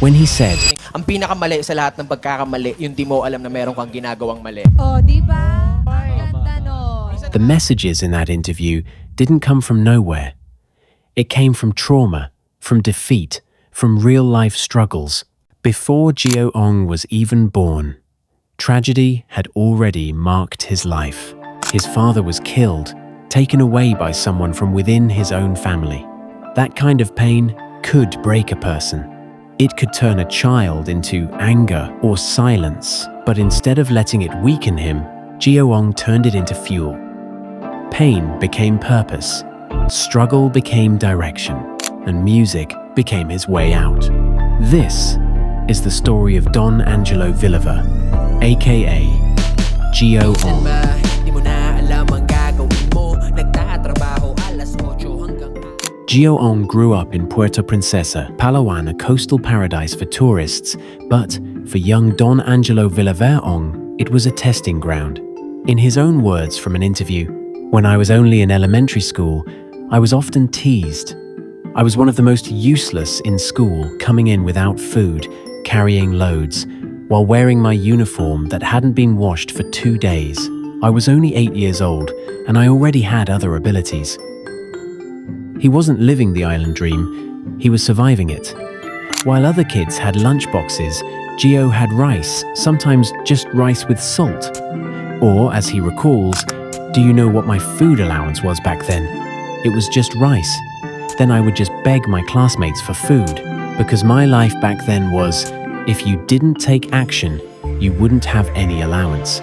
when he said, Ang pinakamali sa lahat ng pagkakamali, yung di mo alam na meron kang ginagawang mali. Oh, di ba? Ang ganda, no? the messages in that interview didn't come from nowhere. It came from trauma, from defeat, from real-life struggles. Before Gio Ong was even born, tragedy had already marked his life. His father was killed, taken away by someone from within his own family. That kind of pain could break a person. It could turn a child into anger or silence, but instead of letting it weaken him, Gio Ong turned it into fuel. Pain became purpose, struggle became direction, and music became his way out. This is the story of Don Angelo Villava, aka Gio Ong. Gio Ong grew up in Puerto Princesa, Palawan, a coastal paradise for tourists, but for young Don Angelo Villava Ong, it was a testing ground. In his own words from an interview, "When I was only in elementary school, I was often teased. I was one of the most useless in school, coming in without food, carrying loads, while wearing my uniform that hadn't been washed for 2 days. I was only 8 years old, and I already had other abilities." He wasn't living the island dream, he was surviving it. While other kids had lunchboxes, Gio had rice, sometimes just rice with salt. Or, as he recalls, "Do you know what my food allowance was back then? It was just rice. Then I would just beg my classmates for food, because my life back then was, if you didn't take action, you wouldn't have any allowance.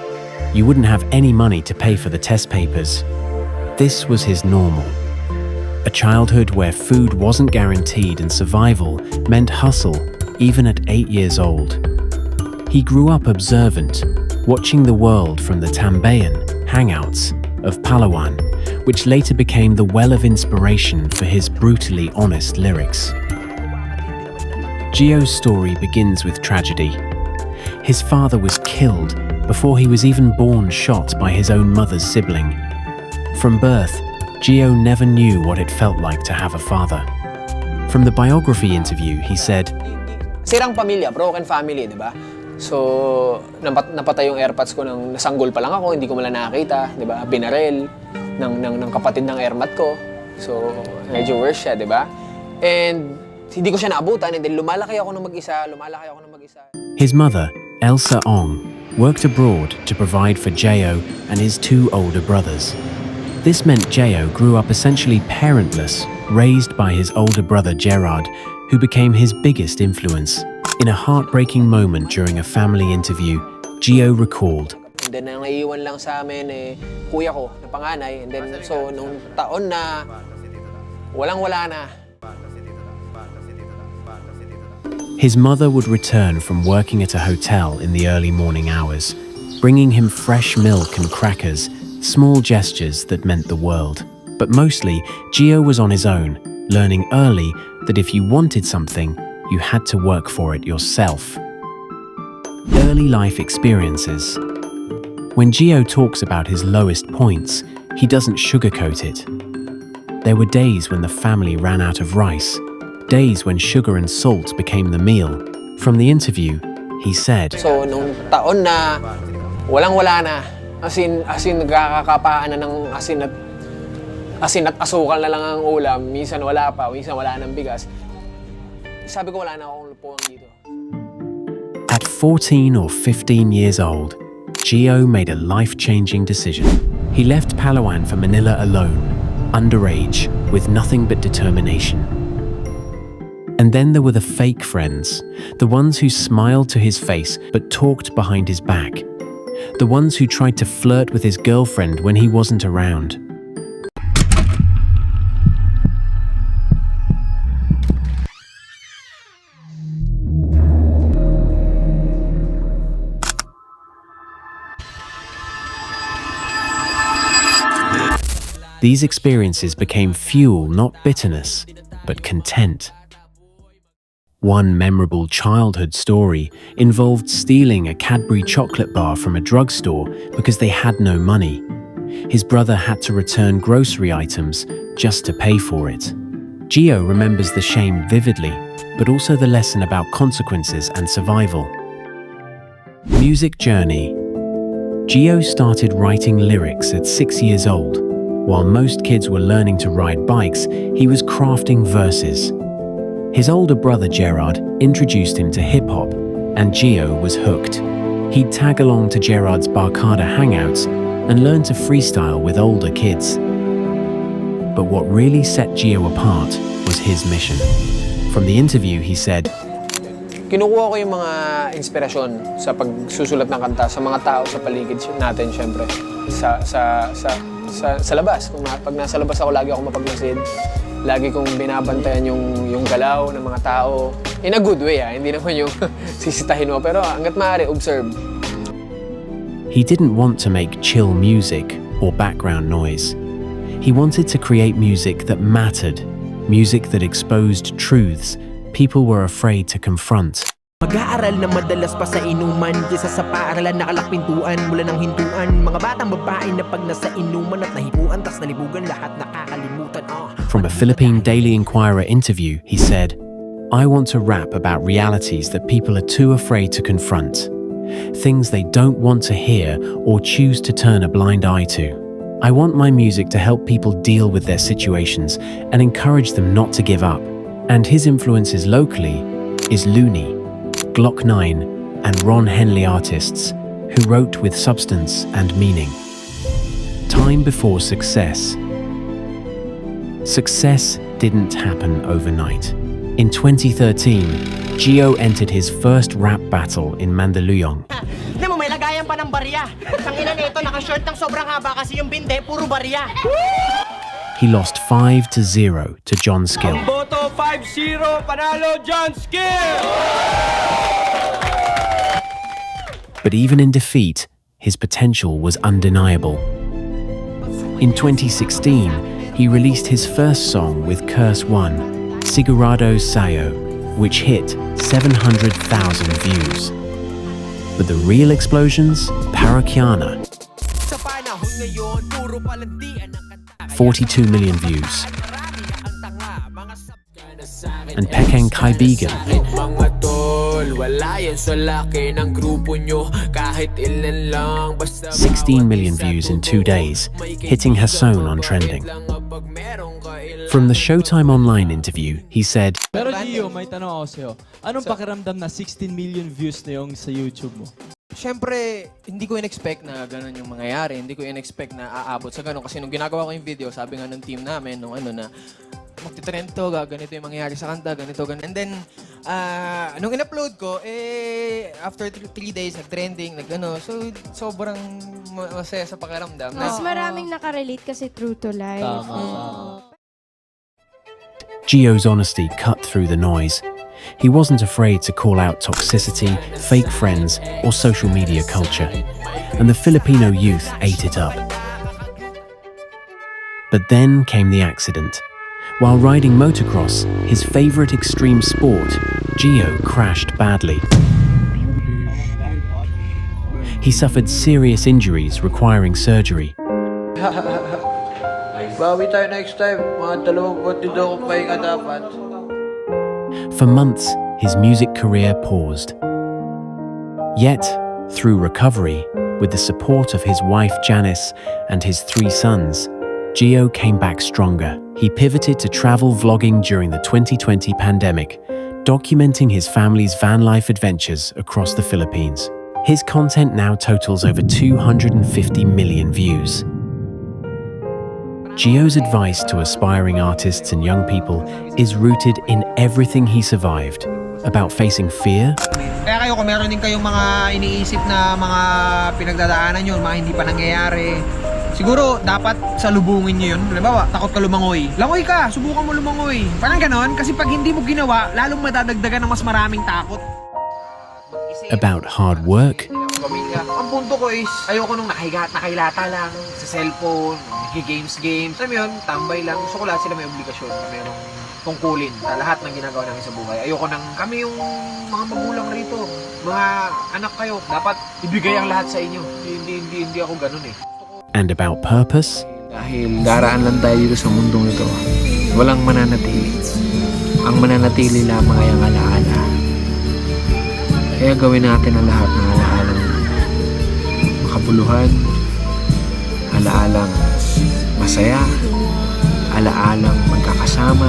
You wouldn't have any money to pay for the test papers." This was his normal. A childhood where food wasn't guaranteed and survival meant hustle, even at 8 years old. He grew up observant, watching the world from the Tambayan hangouts of Palawan, which later became the well of inspiration for his brutally honest lyrics. Gio's story begins with tragedy. His father was killed before he was even born, shot by his own mother's sibling. From birth, Gio never knew what it felt like to have a father. From the biography interview, he said, "Sirang pamilya, broken family, di ba? So, napatay yung airpods ko nang nasanggol pa lang ako, hindi ko mala nakakita, di ba? Binarel ng kapatid ng airmat ko. So, medyo worse siya, di ba? And hindi ko siya naabutan, and then lumalaki ako ng mag-isa. his mother, Elsa Ong, worked abroad to provide for Gio and his 2 older brothers. This meant Gio grew up essentially parentless, raised by his older brother Gerard, who became his biggest influence. In a heartbreaking moment during a family interview, Gio recalled, And then, ang naiiwan lang sa amin, kuya ko, na panganay. And then, so, nung taon na, walang-wala na. His mother would return from working at a hotel in the early morning hours, bringing him fresh milk and crackers, small gestures that meant the world. But mostly, Gio was on his own, learning early that if you wanted something, you had to work for it yourself. Early life experiences. When Gio talks about his lowest points, he doesn't sugarcoat it. There were days when the family ran out of rice, days when sugar and salt became the meal. From the interview, he said, So, nung taon na, walang-wala na. As in, nagkakapaan na ng asin at asukal na lang ang ulam. Minsan wala pa, minsan wala ng bigas. Sabi ko, wala na akong lupuan dito. At 14 or 15 years old, Gio made a life-changing decision. He left Palawan for Manila alone, underage, with nothing but determination. And then there were the fake friends, the ones who smiled to his face but talked behind his back. The ones who tried to flirt with his girlfriend when he wasn't around. These experiences became fuel, not bitterness, but content. One memorable childhood story involved stealing a Cadbury chocolate bar from a drugstore because they had no money. His brother had to return grocery items just to pay for it. Gio remembers the shame vividly, but also the lesson about consequences and survival. Music journey. Gio started writing lyrics at 6 years old. While most kids were learning to ride bikes, he was crafting verses. His older brother Gerard introduced him to hip-hop, and Gio was hooked. He'd tag along to Gerard's Barcada hangouts and learn to freestyle with older kids. But what really set Gio apart was his mission. From the interview, he said, Kinukuha ko yung mga inspirasyon sa pagsusulat ng kanta sa mga tao sa paligid natin, syempre. Sa labas. Pag nasa labas ako, lagi ako mapagmasid. Lagi kong binabantayan yung galaw ng mga tao. In a good way, Hindi naman yung sisitahin mo. Pero hanggat maaari, observe. He didn't want to make chill music or background noise. He wanted to create music that mattered, music that exposed truths people were afraid to confront. Mag-aaral na madalas pa sa inuman kaysa sa paaralan na kalakpintuan mula ng hintuan. Mga batang babae na pag nasa inuman at nahipuan tas nalibugan lahat nakakalimutan. From a Philippine Daily Inquirer interview, he said, I want to rap about realities that people are too afraid to confront. Things they don't want to hear or choose to turn a blind eye to. I want my music to help people deal with their situations and encourage them not to give up. And his influences locally is Looney, Glock 9 and Ron Henley artists who wrote with substance and meaning. Time before success. Success didn't happen overnight. In 2013, Gio entered his first rap battle in Mandaluyong. Hindi mo, may lagayan pa ng barya. Ang ina nito, naka-shirt ng sobrang haba kasi yung binde, puro barya. He lost 5-0 to John Skill. Boto 5-0, panalo John Skill! But even in defeat, his potential was undeniable. In 2016, he released his first song with Curse One, Sigurado Sayo, which hit 700,000 views. But the real explosions? Parakiana. 42 million views. And Pekeng Kaibigan. 16 million views in 2 days, hitting Hasson on trending. From the Showtime Online interview, he said, Pero Gio, may tanong ako sa'yo. Anong pakiramdam na 16 million views na yung sa YouTube mo? Siyempre, hindi ko in-expect na gano'n yung mangyayari. Hindi ko in-expect na aabot sa gano'n. Kasi nung ginagawa ko yung video, sabi nga ng team namin, nung na magtitrend to, ganito yung mangyayari sa kanta, ganito. And then, nung in-upload ko, after 3 days, nag-trending, so sobrang masaya sa pakiramdam. Mas maraming nakarelate kasi true to life. Gio's honesty cut through the noise. He wasn't afraid to call out toxicity, fake friends, or social media culture. And the Filipino youth ate it up. But then came the accident. While riding motocross, his favorite extreme sport, Gio crashed badly. He suffered serious injuries requiring surgery. Bawi tayo next time. Mga 20 daw kung pahinga dapat. For months, his music career paused. Yet, through recovery, with the support of his wife Janice and his 3 sons, Gio came back stronger. He pivoted to travel vlogging during the 2020 pandemic, documenting his family's van life adventures across the Philippines. His content now totals over 250 million views. Gio's advice to aspiring artists and young people is rooted in everything he survived, about facing fear. Kaya kayo kung meron din kayong mga iniisip na mga pinagdadaanan nyo, mga hindi pa nangyayari, siguro dapat salubungin nyo yun. Halimbawa, takot ka lumangoy. Langoy ka, subukan mo lumangoy. Parang ganon, kasi pag hindi mo ginawa, lalong madadagdagan ng mas maraming takot. About hard work. Ang punto ko is, ayoko nung nakahilata lang sa cellphone, games. Alam mo yun, tambay lang. Gusto ko lahat sila may obligasyon na merong tungkulin sa lahat ng ginagawa namin sa buhay. Ayoko nang kami yung mga magulang rito, mga anak kayo, dapat ibigay ang lahat sa inyo. Hindi ako ganun eh. And about purpose. Dahil daraan lang tayo dito sa mundong ito. walang mananatili. Ang mananatili lamang ay ang alaala. Kaya gawin natin ang lahat ng alaalang makabuluhan, alaalang masaya, alaalang magkakasama,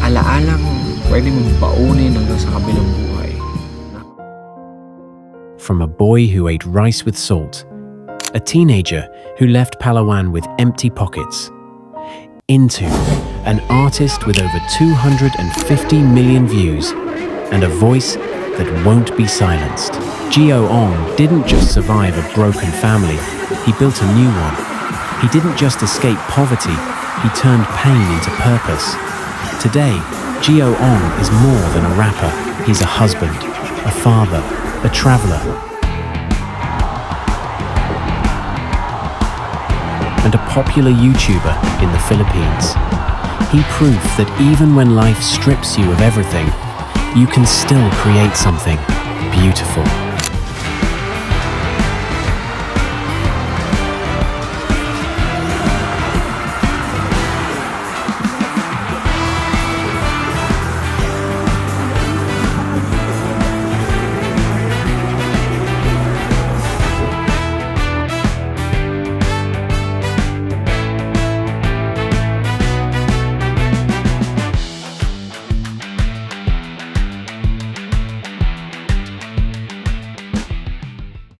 alaalang pwede mong baunin hanggang sa kabilang buhay. From a boy who ate rice with salt, a teenager who left Palawan with empty pockets, into an artist with over 250 million views and a voice that won't be silenced. Gio Ong didn't just survive a broken family, he built a new one. He didn't just escape poverty, he turned pain into purpose. Today, Gio Ong is more than a rapper. He's a husband, a father, a traveler, and a popular YouTuber in the Philippines. He proved that even when life strips you of everything, you can still create something beautiful.